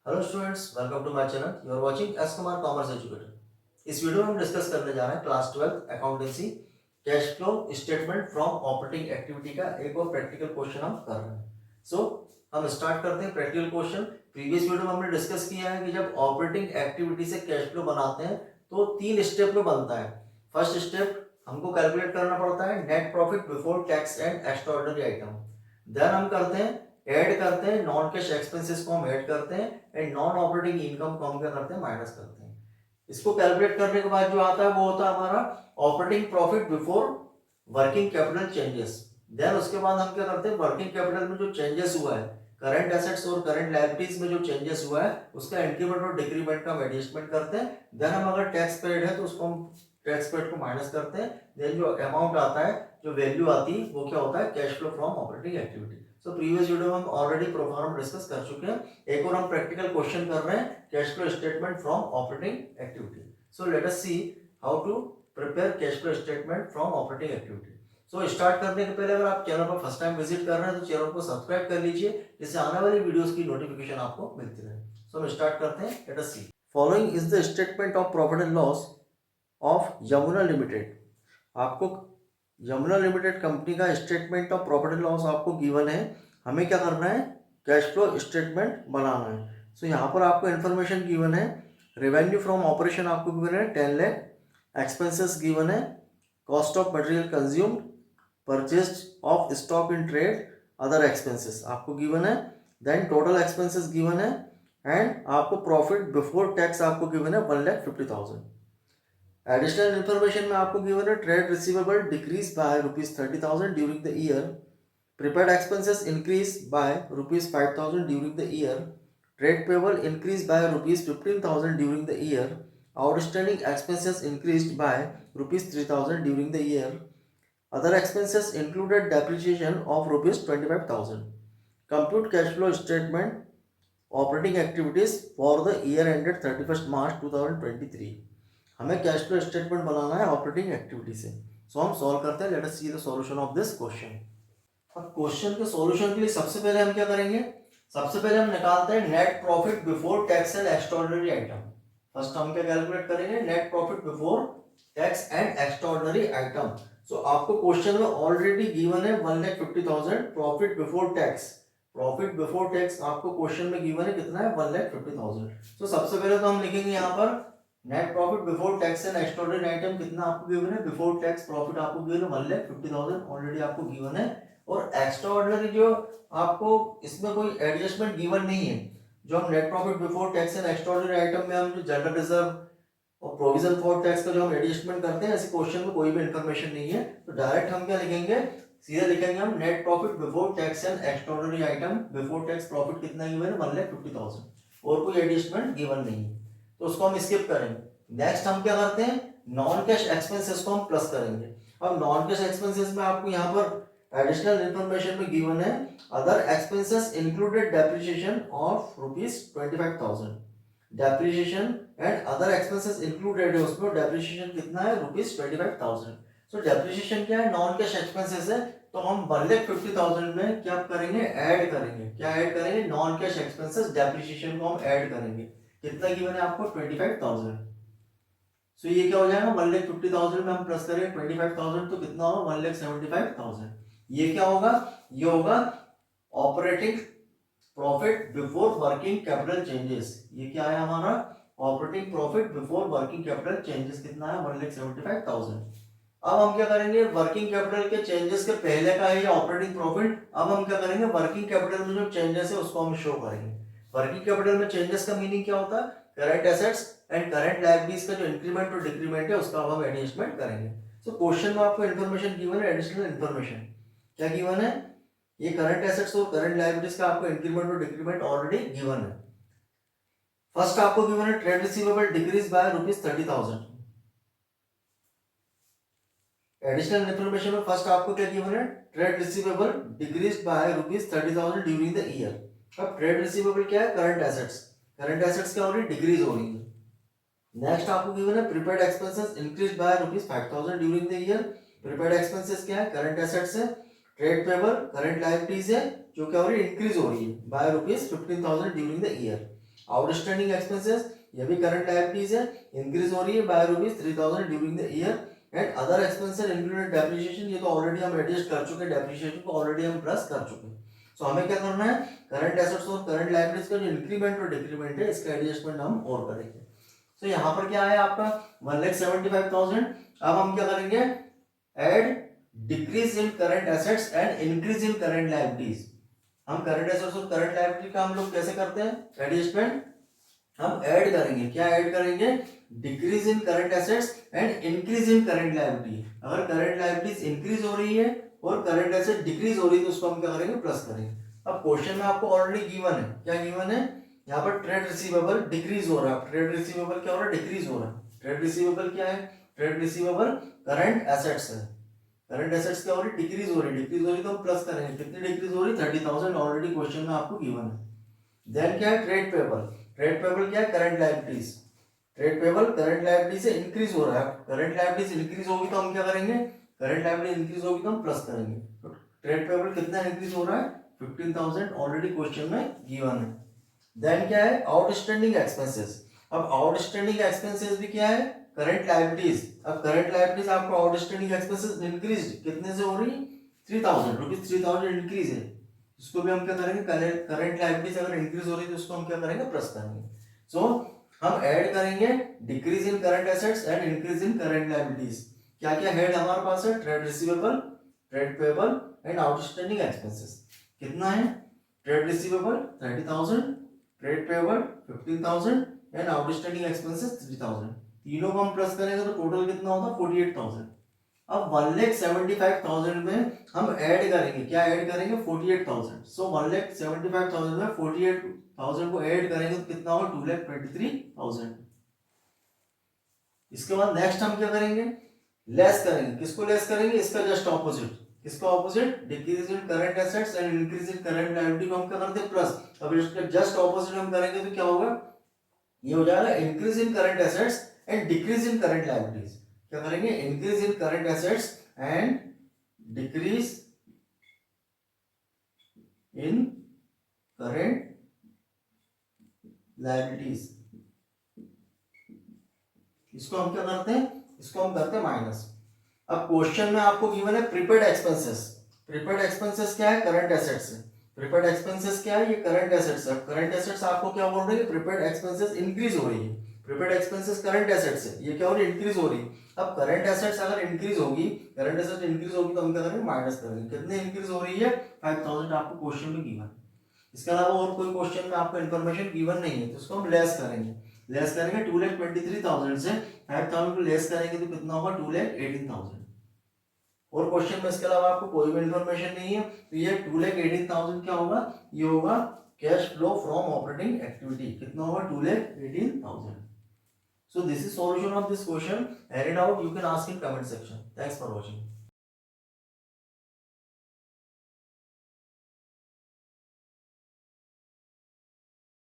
Hello students, welcome to my channel. You are watching S Kumar commerce educator. इस video में हम discuss करने जा रहे हैं class 12 accountancy cash flow statement from operating activity का एक और प्रैक्टिकल क्वेश्चन हम कर रहे हैं। हम स्टार्ट करते हैं प्रैक्टिकल क्वेश्चन। प्रीवियस वीडियो में हमने डिस्कस किया है कि जब ऑपरेटिंग एक्टिविटी से कैश फ्लो बनाते हैं तो 3 स्टेप में बनता है। फर्स्ट स्टेप हमको कैलकुलेट करना पड़ता है net profit before tax and extraordinary item. Then हम करते हैं ऐड करते हैं नॉन कैश एक्सपेंसेस को हम ऐड करते हैं एंड नॉन ऑपरेटिंग इनकम को हम क्या करते हैं माइनस करते हैं। इसको कैलकुलेट करने के बाद जो आता है वो होता है हमारा operating profit before working capital changes. Then उसके बाद हम क्या करते हैं वर्किंग कैपिटल में जो चेंजेस हुआ है करंट एसेट्स और करंट लायबिलिटीज में जो चेंजेस हुआ है उसका इंक्रीमेंट और डिक्रीमेंट का एडजस्टमेंट करते हैं। देन हम अगर टैक्स पेड है तो उसको हम टैक्स पेड को माइनस करते हैं। देन जो अमाउंट आता है जो वैल्यू आती है वो क्या होता है cash flow from operating activity. Previous video में हम ऑलरेडी प्रोफार्म डिस्कस कर चुके हैं। एक और हम प्रैक्टिकल क्वेश्चन कर रहे हैं cash flow statement from operating activity. So let us see how to prepare cash flow statement from operating activity. Start करने के पहले अगर आप चैनल पर फर्स्ट टाइम विजिट कर रहे हैं तो चैनल को सब्सक्राइब कर लीजिए जिससे आने वाली वीडियोस की नोटिफिकेशन आपको मिलती रहे। हम स्टार्ट करते हैं। Let us see following is the statement of profit and loss of Yamuna limited. आपको यमुना लिमिटेड कंपनी का statement of profit and loss आपको गिवन है। हमें क्या करना है कैश फ्लो स्टेटमेंट बनाना है। यहाँ पर आपको इन्फॉर्मेशन गिवन है। रेवेन्यू फ्रॉम ऑपरेशन आपको गिवन है 10 लाख। एक्सपेंसेस गिवन है cost of material consumed, purchased of stock in trade, other expenses आपको गिवन है। देन टोटल एक्सपेंसेस गिवन है एंड आपको प्रॉफिट बिफोर टैक्स आपको गिवन है 1,50,000। एडिशनल इन्फॉर्मेशन में आपको गिवन है trade receivable decrease by ₹30,000 during the year, prepaid expenses increase by ₹5,000 during the year, trade payable increase by ₹15,000 during the year, outstanding expenses increased by ₹3,000 during the year, other expenses included depreciation of ₹25,000। Compute cash flow statement operating activities for the year ended 31 मार्च 2023। हमें cash flow statement बनाना है operating activity से। हम solve करते हैं। Let us see the solution of this question. अब question के solution के लिए सबसे पहले हम क्या करेंगे, सबसे पहले हम निकालते हैं net profit before tax and extraordinary item. First हम क्या कैलकुलेट करेंगे net profit before tax and extraordinary item. आपको क्वेश्चन में ऑलरेडी गिवन है 1,50,000 profit before tax. Profit before tax आपको क्वेश्चन में गिवन है कितना है 1,50,000। सबसे पहले तो हम लिखेंगे यहाँ पर net profit before tax and extraordinary item कितना आपको गिवन है, बिफोर टैक्स प्रॉफिट आपको गिवन है 1,50,000 ऑलरेडी आपको गिवन है। और एक्स्ट्राऑर्डिनरी जो आपको इसमें कोई एडजस्टमेंट गिवन नहीं है। जो हम net profit before tax and extraordinary item में हम जो जनरल रिजर्व और प्रोविजन फॉर टैक्स का जो हम एडजस्टमेंट करते हैं ऐसे क्वेश्चन में कोई भी इंफॉर्मेशन नहीं है। तो डायरेक्ट हम क्या लिखेंगे, सीधे लिखेंगे हम net profit before tax and extraordinary item. Before tax profit कितना गिवन है 1,50,000 और कोई एडजस्टमेंट गिवन नहीं है तो उसको हम स्किप करेंगे। नेक्स्ट हम क्या करते हैं नॉन कैश एक्सपेंसेस को हम प्लस करेंगे। अब नॉन कैश एक्सपेंसेस में आपको यहाँ पर एडिशनल इंफॉर्मेशन में गिवन है other expenses included depreciation of ₹25,000। Depreciation and other expenses included है उसमें डेप्रिसिएशन कितना है ₹25,000। डेप्रिसिएशन क्या है नॉन कैश एक्सपेंसेस है तो हम 1,50,000 में क्या करेंगे ऐड करेंगे। क्या ऐड करेंगे नॉन कैश एक्सपेंसेस डेप्रिसिएशन को हम ऐड करेंगे। कितना गिवन है आपको 25,000। ये क्या हो जाएगा 1,50,000 में हम प्लस करेंगे 25,000 तो कितना होगा 1,75,000। ये क्या होगा, ये होगा operating profit before working capital changes. ये क्या है हमारा operating profit before working capital changes कितना है 1,75,000। अब हम क्या करेंगे वर्किंग कैपिटल के चेंजेस के पहले का है ये ऑपरेटिंग प्रॉफिट। अब हम क्या करेंगे वर्किंग कैपिटल में जो चेंजेस है उसको हम शो करेंगे। वर्किंग कैपिटल में चेंजेस का मीनिंग क्या होता है current assets and current liabilities का जो इंक्रीमेंट और डिक्रीमेंट है उसका हम एडजस्टमेंट करेंगे। क्वेश्चन में आपको इन्फॉर्मेशन गिवन है एडिशनल इन्फॉर्मेशन क्या गिवन है, ये करंट एसेट्स और करंट लायबिलिटीज का आपको इंक्रीमेंट और डिक्रीमेंट ऑलरेडी गिवन है। फर्स्ट आपको गिवन है trade receivable decrease by ₹30,000। Additional information में फर्स्ट आपको क्या गिवन है trade receivable decrease by ₹30,000 during the year. अब ट्रेड रिसीवेबल क्या है करंट एसेट्स, करंट एसेट्स क्या हो रही है डिक्रीज हो रही है। नेक्स्ट आपको गिवन है prepaid expenses increase by ₹5,000 during the year. Prepaid expenses क्या है करंट एसेट्स है, ट्रेड पेबल करंट लायबिलिटीज है जो क्या हो रही है इंक्रीज हो रही है by ₹15,000 during the year. Outstanding expenses ये भी करंट लायबिलिटीज है, इंक्रीज हो रही है by ₹3,000 during the year. And other expenses included depreciation, ये तो ऑलरेडी हम एडजस्ट कर चुके हैं, डेप्रिसिएशन को ऑलरेडी हम प्लस कर चुके हैं। सो हमें क्या करना है, करंट एसेट्स और करंट लायबिलिटीज का जो इंक्रीमेंट और डिक्रीमेंट है इसका एडजस्टमेंट हम और करेंगे। सो यहाँ पर क्या है आपका 1,75,000। अब हम क्या करेंगे, add decrease in current assets and increase in current liabilities. हम करंट एसेट्स और करंट लायबिलिटी का हम लोग कैसे करते हैं एडजस्टमेंट, हम ऐड करेंगे, क्या ऐड करेंगे, decrease in current assets and increase in current liability. अगर करंट लायबिलिटीज इंक्रीज हो रही है और करंट एसेट डिक्रीज हो रही है तो उसको हम क्या करेंगे, प्लस करेंगे। अब क्वेश्चन में आपको ऑलरेडी गिवन है, क्या गिवन है, यहाँ पर ट्रेड रिसीवेबल डिक्रीज हो रहा है। ट्रेड रिसीवेबल क्या हो रहा है, डिक्रीज हो रहा है। ट्रेड रिसीवेबल क्या है, ट्रेड रिसीवेबल करंट एसेट्स है। करंट एसेट्स क्या हो रही है, डिक्रीज हो रही है। डिक्रीज हो रही तो हम प्लस करेंगे, कितनी डिक्रीज हो रही है, 30,000 ऑलरेडी क्वेश्चन में आपको गिवन है। देन क्या है, ट्रेड पेबल। ट्रेड पेबल क्या है, current liabilities. Trade payable current liability से इंक्रीज हो रहा है। करंट लायबिलिटीज इंक्रीज होगी तो हम क्या करेंगे, करंट लायबिलिटी इंक्रीज होगी तो हम प्लस करेंगे। तो ट्रेड पेबल कितना इंक्रीज हो रहा है, 15,000 ऑलरेडी क्वेश्चन में गिवन है। देन क्या है, आउटस्टैंडिंग एक्सपेंसेस। अब आउटस्टैंडिंग एक्सपेंसेस भी क्या है, करंट लायबिलिटीज। अब करंट लायबिलिटीज आपको आउटस्टैंडिंग एक्सपेंसेस इंक्रीज कितने से हो रही है, 3,000 रुपीज, 3,000 इंक्रीज है। इसको भी हम क्या करेंगे, करंट लायबिलिटीज अगर इंक्रीज हो रही है तो उसको हम क्या करेंगे, प्लस करेंगे। सो हम ऐड करेंगे decrease in current assets and increase in current liabilities. क्या क्या हेड हमारे पास है, trade receivable, trade payable and outstanding expenses. कितना है, trade receivable 30,000, trade payable 15,000 and outstanding expenses 3,000। तीनों को हम प्लस करेंगे तो टोटल कितना होगा, 48,000। अब 1,75,000 में हम ऐड करेंगे, क्या ऐड करेंगे, 48,000। सो 1,75,000 में 48,000 को ऐड करेंगे तो कितना होगा, 2,23,000। इसके बाद नेक्स्ट हम क्या करेंगे, लेस करेंगे। किसको लेस करेंगे, इसका जस्ट ऑपोजिट। किसका opposite, decrease in current assets and increase in current liability को हम क्या करते हैं, प्लस। अब इसका जस्ट ऑपोजिट हम करेंगे तो क्या होगा, ये हो जाएगा increase in current assets and decrease in current liabilities. क्या करेंगे, increase in current assets and decrease in current liabilities. इसको हम क्या करते हैं, इसको हम करते हैं माइनस। अब क्वेश्चन में आपको गिवन है प्रीपेड एक्सपेंसेस। प्रीपेड एक्सपेंसेस क्या है, करंट एसेट्स है। प्रीपेड एक्सपेंसेस क्या है, ये करंट एसेट्स है। करंट एसेट्स आपको क्या बोल रही है, प्रीपेड एक्सपेंसेस इंक्रीज हो रही है। प्रीपेड एक्सपेंसेस करंट एसेट्स है, ये क्या हो रही है, इंक्रीज हो रही है। अब करंट एसेट्स अगर इंक्रीज होगी, करंट एसेट्स इंक्रीज होगी तो हम क्या करेंगे, माइनस करेंगे। कितने इंक्रीज हो रही है, 5,000 आपको क्वेश्चन में गिवन। इसके अलावा और कोई क्वेश्चन में आपको इन्फॉर्मेशन गिवन नहीं है तो इसको हम लेस करेंगे। लेस करेंगे 2,23,000 से 5,000 को लेस करेंगे तो कितना होगा, 2,18,000। और क्वेश्चन में इसके अलावा आपको कोई भी इन्फॉर्मेशन नहीं है तो ये 2,18,000 क्या होगा, ये होगा cash flow from operating activity. कितना होगा, 2,18,000। So this is solution of this question. Any doubt you can ask in comment section. Thanks for watching.